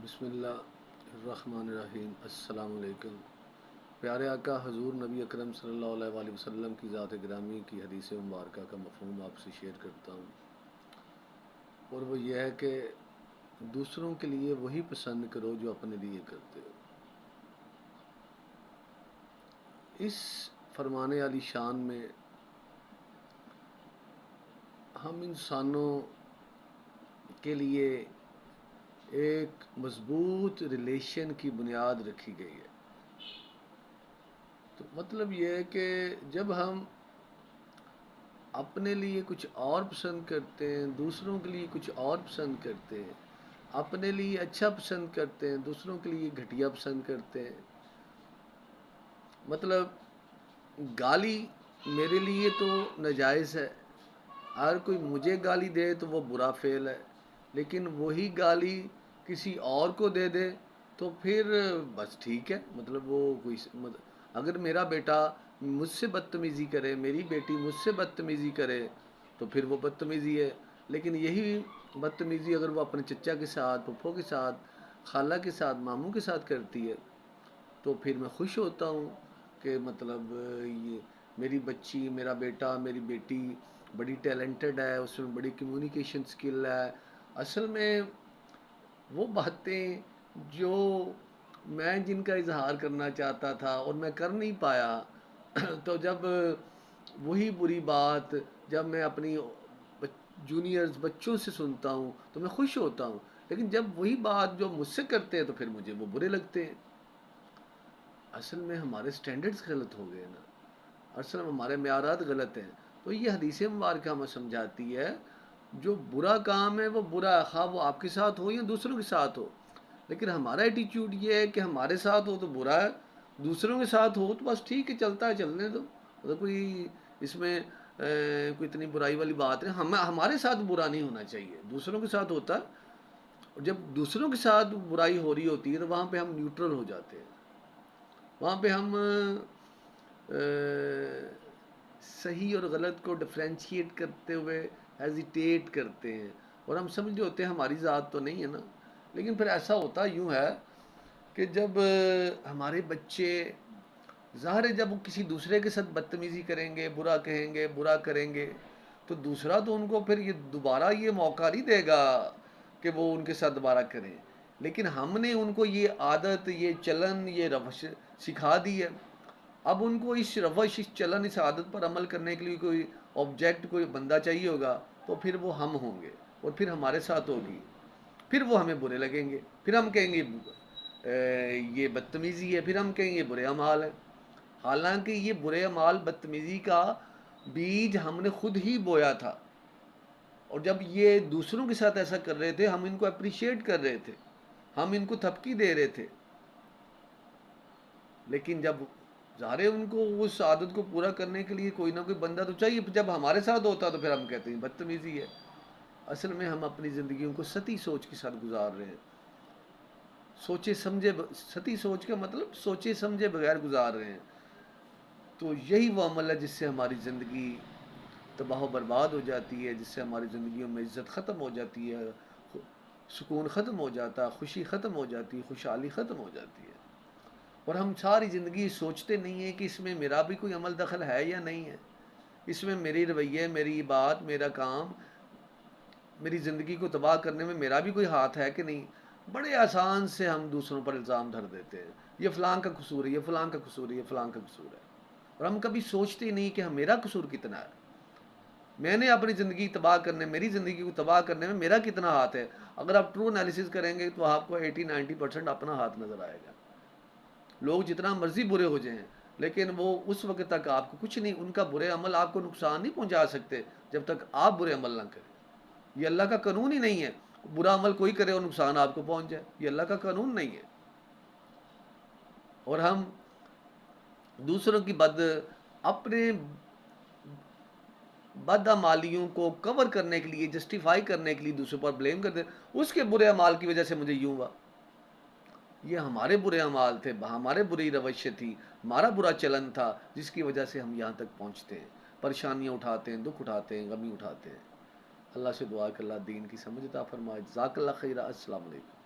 بسم اللہ الرحمن الرحیم۔ السلام علیکم۔ پیارے آقا حضور نبی اکرم صلی اللہ علیہ وآلہ وسلم کی ذات گرامی کی حدیث مبارکہ کا مفہوم آپ سے شیئر کرتا ہوں، اور وہ یہ ہے کہ دوسروں کے لیے وہی پسند کرو جو اپنے لیے کرتے ہو۔ اس فرمانے والی شان میں ہم انسانوں کے لیے ایک مضبوط ریلیشن کی بنیاد رکھی گئی ہے۔ تو مطلب یہ ہے کہ جب ہم اپنے لیے کچھ اور پسند کرتے ہیں، دوسروں کے لیے کچھ اور پسند کرتے ہیں، اپنے لیے اچھا پسند کرتے ہیں، دوسروں کے لیے گھٹیا پسند کرتے ہیں، مطلب گالی میرے لیے تو ناجائز ہے، اگر کوئی مجھے گالی دے تو وہ برا فعل ہے، لیکن وہی گالی کسی اور کو دے دے تو پھر بس ٹھیک ہے۔ مطلب وہ کوئی اگر میرا بیٹا مجھ سے بدتمیزی کرے، میری بیٹی مجھ سے بدتمیزی کرے تو پھر وہ بدتمیزی ہے، لیکن یہی بدتمیزی اگر وہ اپنے چچا کے ساتھ، پھپھو کے ساتھ، خالہ کے ساتھ، ماموں کے ساتھ کرتی ہے تو پھر میں خوش ہوتا ہوں کہ مطلب یہ میری بچی، میرا بیٹا، میری بیٹی بڑی ٹیلنٹڈ ہے، اس میں بڑی کمیونیکیشن سکل ہے۔ اصل میں وہ باتیں جو میں جن کا اظہار کرنا چاہتا تھا اور میں کر نہیں پایا تو جب وہی بری بات جب میں اپنی جونیئرز بچوں سے سنتا ہوں تو میں خوش ہوتا ہوں، لیکن جب وہی بات جو مجھ سے کرتے ہیں تو پھر مجھے وہ برے لگتے ہیں۔ اصل میں ہمارے سٹینڈرڈز غلط ہو گئے نا، اصل میں ہمارے معیارات غلط ہیں۔ تو یہ حدیث مبارکہ ہمیں سمجھاتی ہے جو برا کام ہے وہ برا ہے، خواہ وہ آپ کے ساتھ ہو یا دوسروں کے ساتھ ہو، لیکن ہمارا ایٹیچیوڈ یہ ہے کہ ہمارے ساتھ ہو تو برا ہے، دوسروں کے ساتھ ہو تو بس ٹھیک ہے، چلتا ہے، چلنے دو، مطلب کوئی اس میں کوئی اتنی برائی والی بات ہے۔ ہمارے ساتھ برا نہیں ہونا چاہیے، دوسروں کے ساتھ ہوتا ہے، اور جب دوسروں کے ساتھ برائی ہو رہی ہوتی ہے تو وہاں پہ ہم نیوٹرل ہو جاتے ہیں، وہاں پہ ہم صحیح اور غلط کو ڈفرینشیٹ کرتے ہوئے ہیزیٹیٹ کرتے ہیں، اور ہم سمجھ رہے ہوتے ہیں ہماری ذات تو نہیں ہے نا۔ لیکن پھر ایسا ہوتا یوں ہے کہ جب ہمارے بچے ظاہر ہے جب وہ کسی دوسرے کے ساتھ بدتمیزی کریں گے، برا کہیں گے، برا کریں گے تو دوسرا تو ان کو پھر یہ دوبارہ یہ موقع نہیں دے گا کہ وہ ان کے ساتھ دوبارہ کریں، لیکن ہم نے ان کو یہ عادت، یہ چلن، یہ روش سکھا دی ہے۔ اب ان کو اس روش، اس چلن، اس عادت پر عمل کرنے کے لیے کوئی آبجیکٹ، کوئی بندہ چاہیے ہوگا تو پھر وہ ہم ہوں گے، اور پھر ہمارے ساتھ ہوگی، پھر وہ ہمیں برے لگیں گے، پھر ہم کہیں گے یہ بدتمیزی ہے، پھر ہم کہیں گے برے اعمال ہے، حالانکہ یہ برے اعمال، بدتمیزی کا بیج ہم نے خود ہی بویا تھا، اور جب یہ دوسروں کے ساتھ ایسا کر رہے تھے ہم ان کو اپریشیٹ کر رہے تھے، ہم ان کو تھپکی دے رہے تھے، لیکن جب ظاہر ہے ان کو اس عادت کو پورا کرنے کے لیے کوئی نہ کوئی بندہ تو چاہیے، جب ہمارے ساتھ ہوتا تو پھر ہم کہتے ہیں بدتمیزی ہے۔ اصل میں ہم اپنی زندگیوں کو ستی سوچ کے ساتھ گزار رہے ہیں، سوچے سمجھے ستی سوچ کا مطلب سوچے سمجھے بغیر گزار رہے ہیں، تو یہی وہ عمل ہے جس سے ہماری زندگی تباہ و برباد ہو جاتی ہے، جس سے ہماری زندگیوں میں عزت ختم ہو جاتی ہے، سکون ختم ہو جاتا ہے، خوشی ختم ہو جاتی ہے، خوشحالی ختم ہو جاتی ہے، اور ہم ساری زندگی سوچتے نہیں ہیں کہ اس میں میرا بھی کوئی عمل دخل ہے یا نہیں ہے، اس میں میری رویے، میری بات، میرا کام، میری زندگی کو تباہ کرنے میں میرا بھی کوئی ہاتھ ہے کہ نہیں۔ بڑے آسان سے ہم دوسروں پر الزام دھر دیتے ہیں، یہ فلاں کا قصور ہے، یہ فلاں کا قصور ہے، یہ فلاں کا قصور ہے، اور ہم کبھی سوچتے نہیں کہ میرا قصور کتنا ہے، میں نے اپنی زندگی تباہ کرنے، میری زندگی کو تباہ کرنے میں میرا کتنا ہاتھ ہے۔ اگر آپ ٹرو انالیسز کریں گے تو آپ کو 80-90% اپنا ہاتھ نظر آئے گا۔ لوگ جتنا مرضی برے ہو جائیں لیکن وہ اس وقت تک آپ کو کچھ نہیں، ان کا برے عمل آپ کو نقصان نہیں پہنچا سکتے جب تک آپ برے عمل نہ کریں۔ یہ اللہ کا قانون ہی نہیں ہے، برا عمل کوئی کرے اور نقصان آپ کو پہنچ جائے، یہ اللہ کا قانون نہیں ہے۔ اور ہم دوسروں کی اپنے بدعمالیوں کو کور کرنے کے لیے، جسٹیفائی کرنے کے لیے دوسروں پر بلیم کرتے ہیں، اس کے برے اعمال کی وجہ سے مجھے یوں ہوا، یہ ہمارے برے اعمال تھے، ہمارے بری روش تھی، ہمارا برا چلن تھا جس کی وجہ سے ہم یہاں تک پہنچتے ہیں، پریشانیاں اٹھاتے ہیں، دکھ اٹھاتے ہیں، غمی اٹھاتے ہیں۔ اللہ سے دعا کہ اللہ دین کی سمجھ عطا فرمائے۔ جزاک اللہ خیرہ۔ السلام علیکم۔